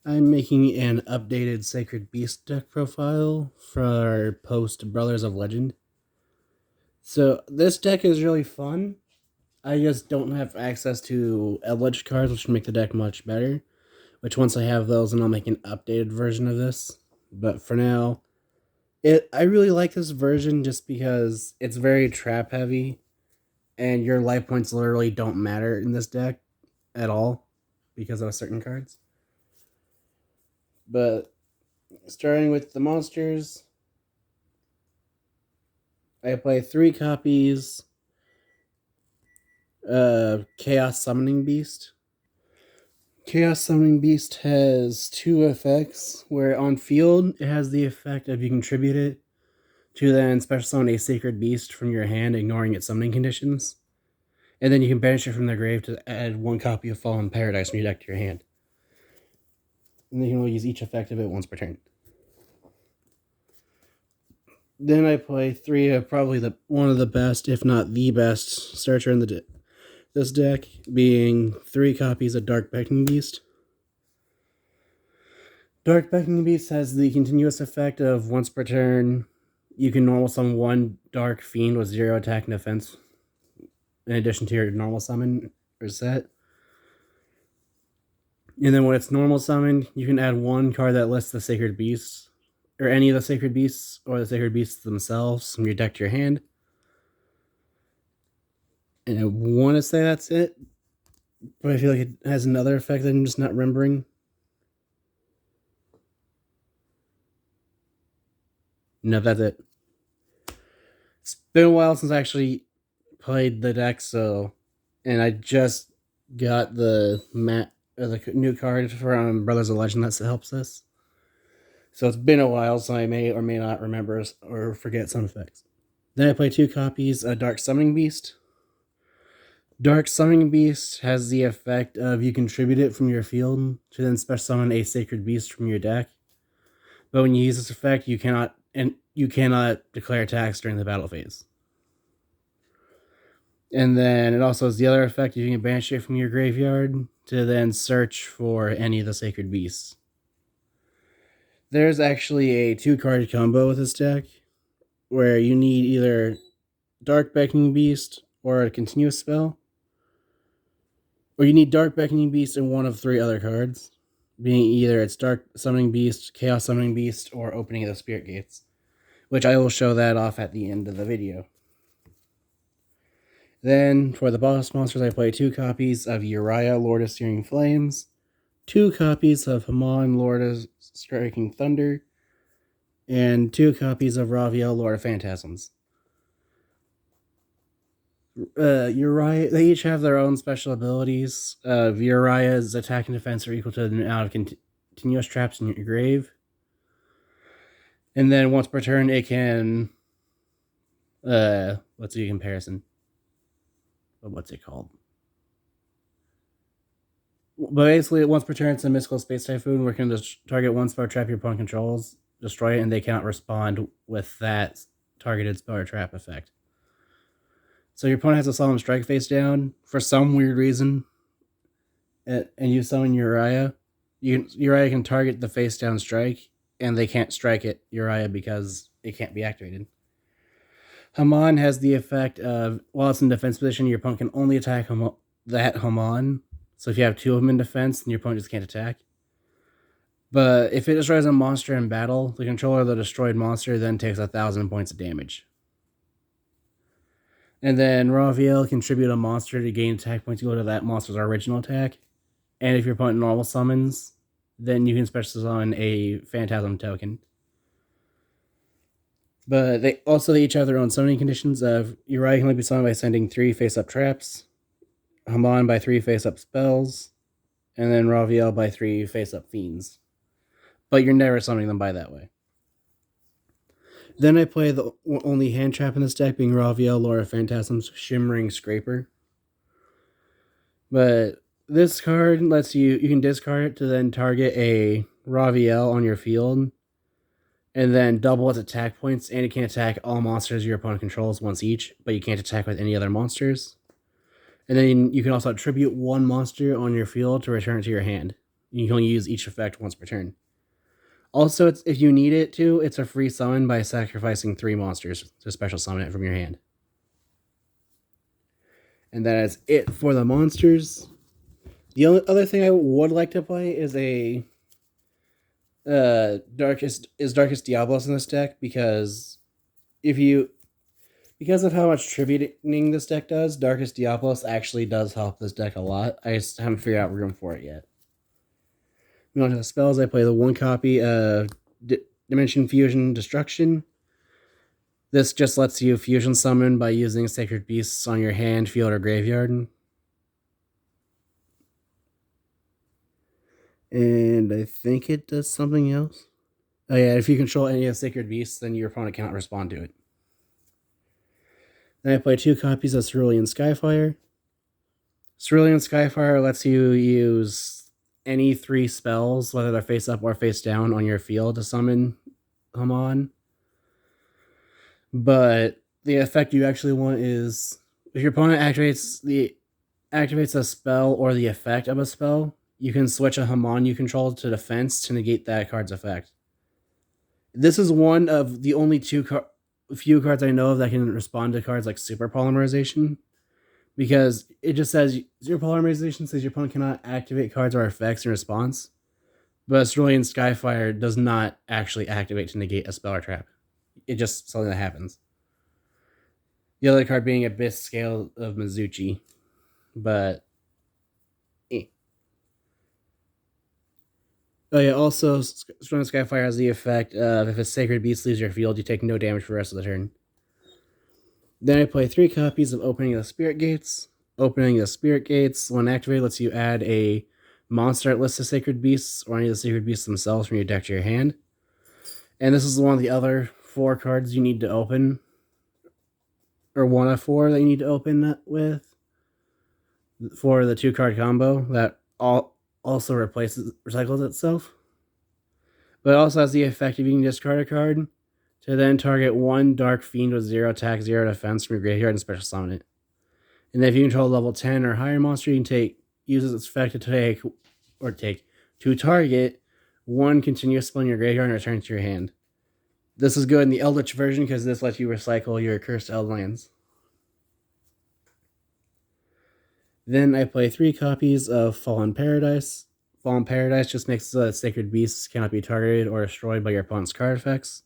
I'm making an updated Sacred Beast deck profile for post Brothers of Legend. So this deck is really fun. I just don't have access to Eldritch cards, which would make the deck much better. Which once I have those, then I'll make an updated version of this. But for now, I really like this version just because it's very trap heavy, and your life points literally don't matter in this deck at all because of certain cards. But starting with the monsters, I play 3 copies Chaos Summoning Beast. Chaos Summoning Beast has 2 effects, where on field it has the effect of you contribute it to then special summon a Sacred Beast from your hand, ignoring its summoning conditions. And then you can banish it from the grave to add 1 copy of Fallen Paradise from your deck to your hand. And then you can only use each effect of it once per turn. Then I play 3 of probably one of the best, if not the best, starter in this deck, being 3 copies of Dark Beckoning Beast. Dark Beckoning Beast has the continuous effect of once per turn, you can normal summon 1 Dark Fiend with 0 attack and defense, in addition to your normal summon or set. And then when it's normal summoned, you can add 1 card that lists the Sacred Beasts, or any of the Sacred Beasts, or the Sacred Beasts themselves from your deck to your hand. And I want to say that's it, but I feel like it has another effect that I'm just not remembering. No, that's it. It's been a while since I actually played the deck, and I just got the new card from Brothers of Legend that helps us. So it's been a while, so I may or may not remember or forget some effects. Then I play 2 copies of Dark Summoning Beast. Dark Summoning Beast has the effect of you contribute it from your field to then special summon a Sacred Beast from your deck. But when you use this effect, you cannot declare attacks during the battle phase. And then it also has the other effect, you can banish it from your graveyard to then search for any of the Sacred Beasts. There's actually a 2-card combo with this deck, where you need either Dark Beckoning Beast or a continuous spell. Or you need Dark Beckoning Beast and one of 3 other cards, being either it's Dark Summoning Beast, Chaos Summoning Beast, or Opening of the Spirit Gates, which I will show that off at the end of the video. Then, for the boss monsters, I play 2 copies of Uriah, Lord of Searing Flames, 2 copies of Haman, Lord of Striking Thunder, and 2 copies of Raviel, Lord of Phantasms. Uriah, they each have their own special abilities. Uriah's attack and defense are equal to the amount of continuous traps in your grave. And then once per turn, it can... what's the comparison? What's it called? But basically, once per turn, it's a Mystical Space Typhoon, where it can just target 1 spell trap your opponent controls, destroy it, and they cannot respond with that targeted spell or trap effect. So your opponent has a Solemn Strike face down for some weird reason, and you summon Uriah. Uriah can target the face down strike, and they can't strike it Uriah because it can't be activated. Haman has the effect of, while it's in defense position, your opponent can only attack that Haman. So if you have 2 of them in defense, then your opponent just can't attack. But if it destroys a monster in battle, the controller of the destroyed monster then takes 1,000 points of damage. And then Raviel contribute a monster to gain attack points equal to that monster's original attack. And if your opponent normal summons, then you can special summon a Phantasm token. But they each have their own summoning conditions of Uriah can only be summoned by sending 3 face-up traps, Haman by 3 face-up spells, and then Raviel by 3 face-up fiends. But you're never summoning them by that way. Then I play the only hand trap in this deck, being Raviel, Lord of Phantasm's Shimmering Scraper. But this card lets you can discard it to then target a Raviel on your field, and then double its attack points, and it can attack all monsters your opponent controls once each, but you can't attack with any other monsters. And then you can also attribute 1 monster on your field to return it to your hand. You can only use each effect once per turn. Also, if you need it to, it's a free summon by sacrificing 3 monsters to special summon it from your hand. And that is it for the monsters. The only other thing I would like to play is a Darkest Diablos in this deck, because because of how much tributing this deck does, Darkest Diablos actually does help this deck a lot. I just haven't figured out room for it yet. Moving on to the spells, I play the 1 copy of Dimension Fusion Destruction. This just lets you fusion summon by using Sacred Beasts on your hand, field, or graveyard. And I think it does something else. Oh yeah, if you control any of Sacred Beasts, then your opponent cannot respond to it. Then I play 2 copies of Cerulean Skyfire. Cerulean Skyfire lets you use any 3 spells, whether they're face up or face down, on your field to summon them on. But the effect you actually want is, if your opponent activates a spell or the effect of a spell, you can switch a Hamon you control to defense to negate that card's effect. This is one of the only few cards I know of that can respond to cards like Super Polymerization, because it just says Super Polymerization says your opponent cannot activate cards or effects in response, but Cerulean Skyfire does not actually activate to negate a spell or trap. It's just something that happens. The other card being Abyss Scale of Mizuchi, but oh yeah, also Cerulean Skyfire has the effect of, if a Sacred Beast leaves your field, you take no damage for the rest of the turn. Then I play 3 copies of Opening the Spirit Gates. Opening the Spirit Gates, when activated, lets you add a monster at list of Sacred Beasts or any of the Sacred Beasts themselves from your deck to your hand. And this is one of the other 4 cards you need to open, or one of 4 that you need to open that with, for the 2-card combo that also recycles itself. But it also has the effect of you can discard a card to then target 1 Dark Fiend with 0 attack, 0 defense from your graveyard and special summon it. And then if you control level 10 or higher monster, you can use its effect to target 1 continuous spell in your graveyard and return it to your hand. This is good in the Eldritch version because this lets you recycle your Cursed Eldlands. Then I play 3 copies of Fallen Paradise. Fallen Paradise just makes so that Sacred Beasts cannot be targeted or destroyed by your opponent's card effects.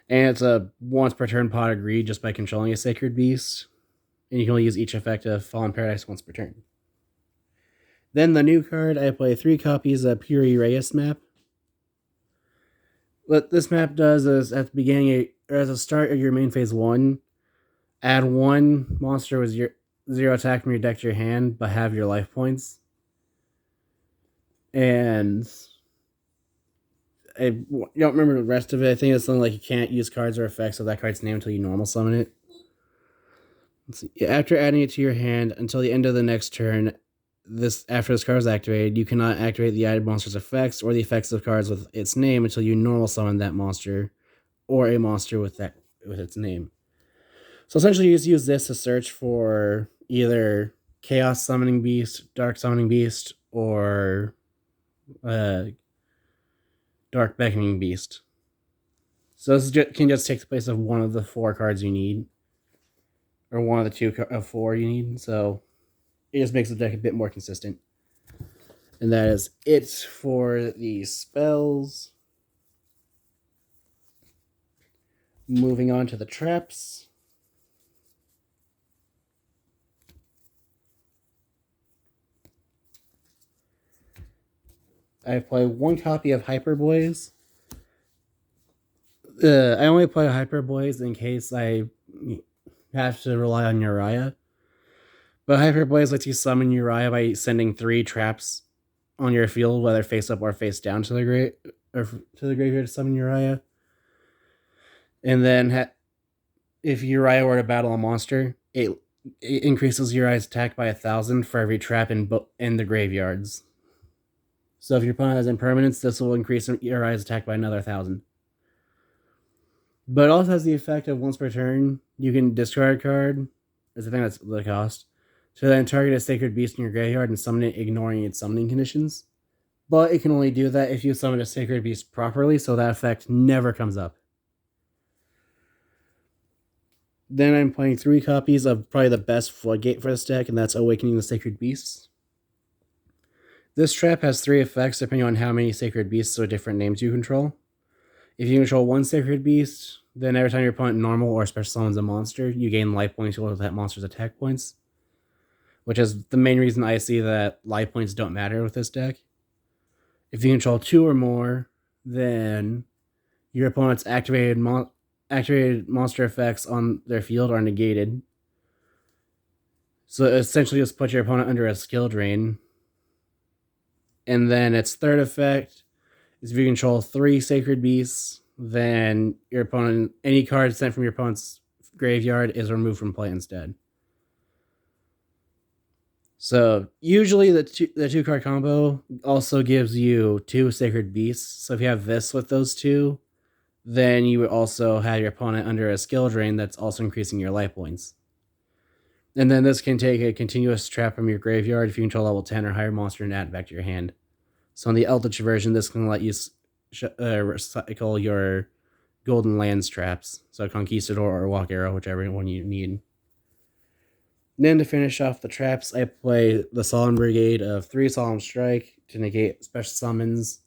And it's a once per turn pot of greed just by controlling a Sacred Beast. And you can only use each effect of Fallen Paradise once per turn. Then the new card, I play 3 copies of Pure Reyes map. What this map does is, at the beginning, or as a start of your main phase 1, add 1 monster with 0 attack from your deck to your hand, but have your life points. And I don't remember the rest of it. I think it's something like you can't use cards or effects of that card's name until you normal summon it. Let's see. After adding it to your hand until the end of the next turn, after this card is activated, you cannot activate the added monster's effects or the effects of cards with its name until you normal summon that monster or a monster with its name. So essentially, you just use this to search for either Chaos Summoning Beast, Dark Summoning Beast, or Dark Beckoning Beast. So this can just take the place of one of the 4 cards you need, or one of the 2 of 4 you need. So it just makes the deck a bit more consistent. And that is it for the spells. Moving on to the traps. I play 1 copy of Hyper Boys. I only play Hyper Boys in case I have to rely on Uriah. But Hyper Boys lets you summon Uriah by sending 3 traps on your field, whether face up or face down, to the graveyard to summon Uriah. And then if Uriah were to battle a monster, it increases Uriah's attack by 1,000 for every trap in the graveyards. So if your opponent has impermanence, this will increase Uriah's attack by another 1,000. But it also has the effect of once per turn, you can discard a card, I think that's the cost, to then target a Sacred Beast in your graveyard and summon it, ignoring its summoning conditions. But it can only do that if you summon a Sacred Beast properly, so that effect never comes up. Then I'm playing 3 copies of probably the best Floodgate for this deck, and that's Awakening the Sacred Beasts. This trap has 3 effects depending on how many Sacred Beasts or different names you control. If you control 1 Sacred Beast, then every time your opponent normal or special summons a monster, you gain life points equal to that monster's attack points, which is the main reason I see that life points don't matter with this deck. If you control 2 or more, then your opponent's activated monster effects on their field are negated. So essentially just put your opponent under a skill drain. And then its third effect is if you control 3 Sacred Beasts, then your opponent, any card sent from your opponent's graveyard is removed from play instead. So usually the 2 card combo also gives you 2 Sacred Beasts. So if you have this with those 2, then you would also have your opponent under a skill drain that's also increasing your life points. And then this can take a continuous trap from your graveyard if you control level 10 or higher monster and add it back to your hand. So in the Eldritch version, this can let you recycle your Golden Lands traps. So Conquistador or Walk Arrow, whichever one you need. Then to finish off the traps, I play the Solemn Brigade of 3 Solemn Strike to negate special summons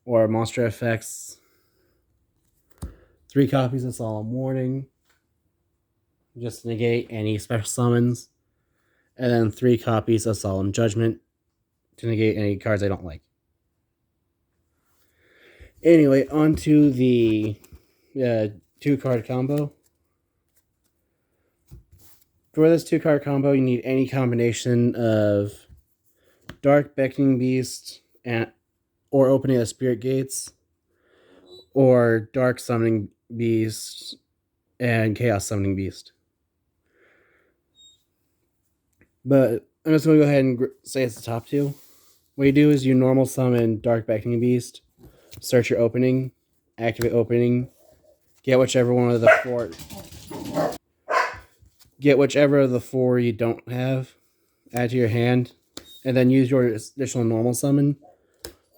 or monster effects. 3 copies of Solemn Warning, just to negate any special summons. And then 3 copies of Solemn Judgment to negate any cards I don't like. Anyway, on to the 2 card combo. For this 2 card combo, you need any combination of Dark Beckoning Beast or Opening of Spirit Gates, or Dark Summoning Beast and Chaos Summoning Beast. But I'm just going to go ahead and say it's the top 2. What you do is you normal summon Dark Beckoning Beast, search your opening, activate opening, get whichever of the 4 you don't have, add to your hand, and then use your additional normal summon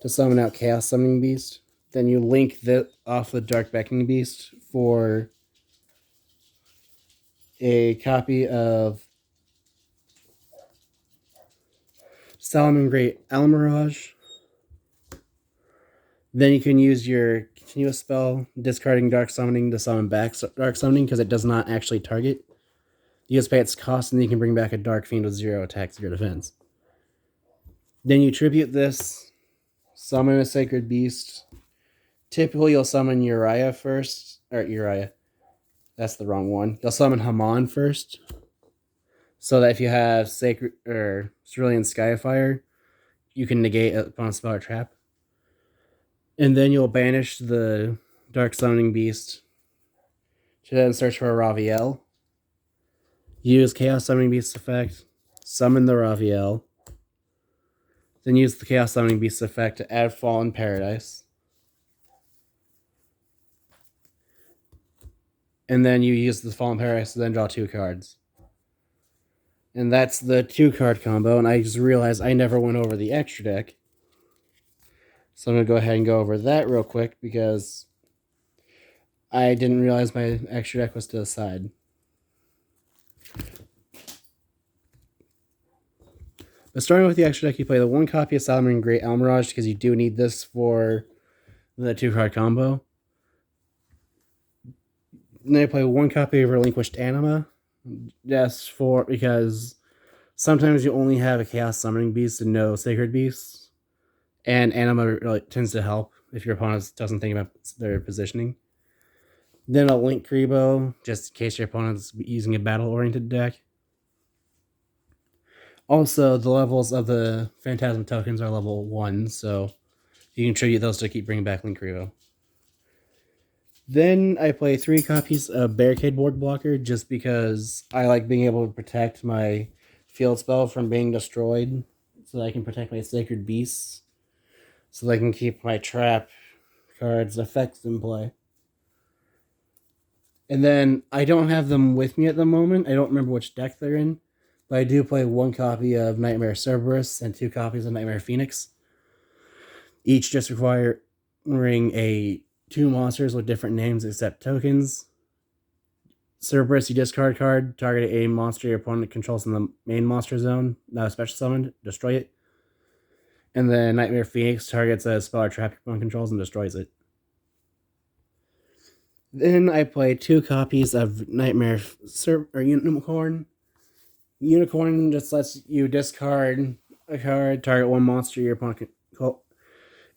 to summon out Chaos Summoning Beast. Then you link off the Dark Beckoning Beast for a copy of Salamangreat Almirage. Then you can use your continuous spell, discarding Dark Summoning to summon back Dark Summoning, because it does not actually target. You just pay its cost, and then you can bring back a Dark Fiend with 0 attack, 0 defense. Then you tribute this, summon a Sacred Beast. Typically, you'll summon Uriah first. Or Uriah. That's the wrong one. You'll summon Haman first, so that if you have Cerulean Skyfire, you can negate upon a spell or trap. And then you'll banish the Dark Summoning Beast to then search for a Raviel. Use Chaos Summoning Beast effect, summon the Raviel. Then use the Chaos Summoning Beast effect to add Fallen Paradise. And then you use the Fallen Paradise to then draw 2 cards. And that's the 2 card combo, and I just realized I never went over the extra deck. So I'm going to go ahead and go over that real quick, because I didn't realize my extra deck was to the side. But starting with the extra deck, you play the 1 copy of Salamangreat Almirage, because you do need this for the 2 card combo. And then I play 1 copy of Relinquished Anima, just because sometimes you only have a Chaos Summoning Beast and no Sacred Beasts. And Anima really tends to help if your opponent doesn't think about their positioning. Then a Link Kribo, just in case your opponent's using a battle-oriented deck. Also, the levels of the Phantasm tokens are level 1, so you can tribute those to keep bringing back Link Kribo. Then I play 3 copies of Barricade Board Blocker, just because I like being able to protect my field spell from being destroyed, so that I can protect my Sacred Beasts, so that I can keep my trap cards' effects in play. And then I don't have them with me at the moment. I don't remember which deck they're in, but I do play 1 copy of Nightmare Cerberus and 2 copies of Nightmare Phoenix. each just requiring two monsters with different names except tokens. Cerberus, you discard card, target a monster your opponent controls in the main monster zone, not a special summon, destroy it. And then Nightmare Phoenix targets a spell or trap your opponent controls and destroys it. Then I play 2 copies of Nightmare Unicorn. Unicorn just lets you discard a card, target one monster your opponent controls.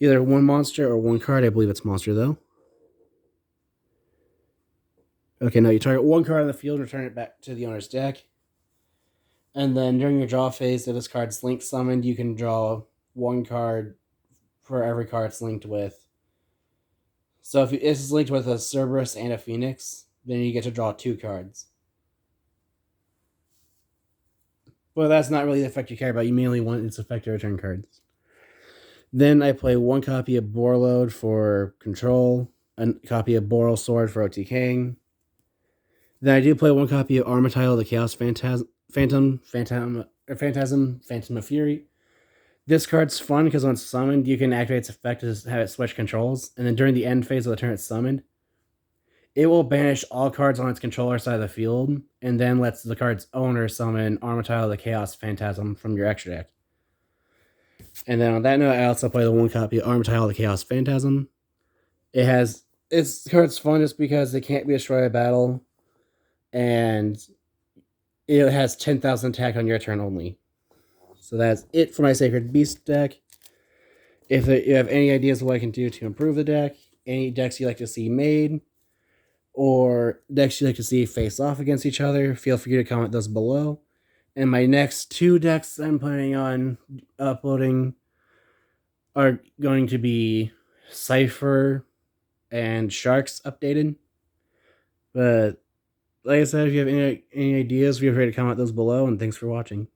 Either one monster or one card. I believe it's monster, though. Okay, now you target one card on the field, return it back to the owner's deck. And then during your draw phase, if this card's link summoned, you can draw one card for every card it's linked with. So if it's linked with a Cerberus and a Phoenix, then you get to draw 2 cards. Well, that's not really the effect you care about. You mainly want its effect to return cards. Then I play 1 copy of Borload for control, a copy of Boral Sword for OTKing. Then I do play 1 copy of Untitled the Chaos Phantom of Fury. This card's fun because when it's summoned, you can activate its effect to have it switch controls, and then during the end phase of the turn it's summoned, it will banish all cards on its controller side of the field, and then lets the card's owner summon Armatile the Chaos Phantasm from your extra deck. And then on that note, I also play the 1 copy of Armatile the Chaos Phantasm. Its card's fun just because it can't be destroyed by battle, and it has 10,000 attack on your turn only. So that's it for my Sacred Beast deck. If you have any ideas of what I can do to improve the deck, any decks you'd like to see made, or decks you'd like to see face off against each other, feel free to comment those below. And my next 2 decks I'm planning on uploading are going to be Cypher and Sharks updated. But like I said, if you have any ideas, feel free to comment those below, and thanks for watching.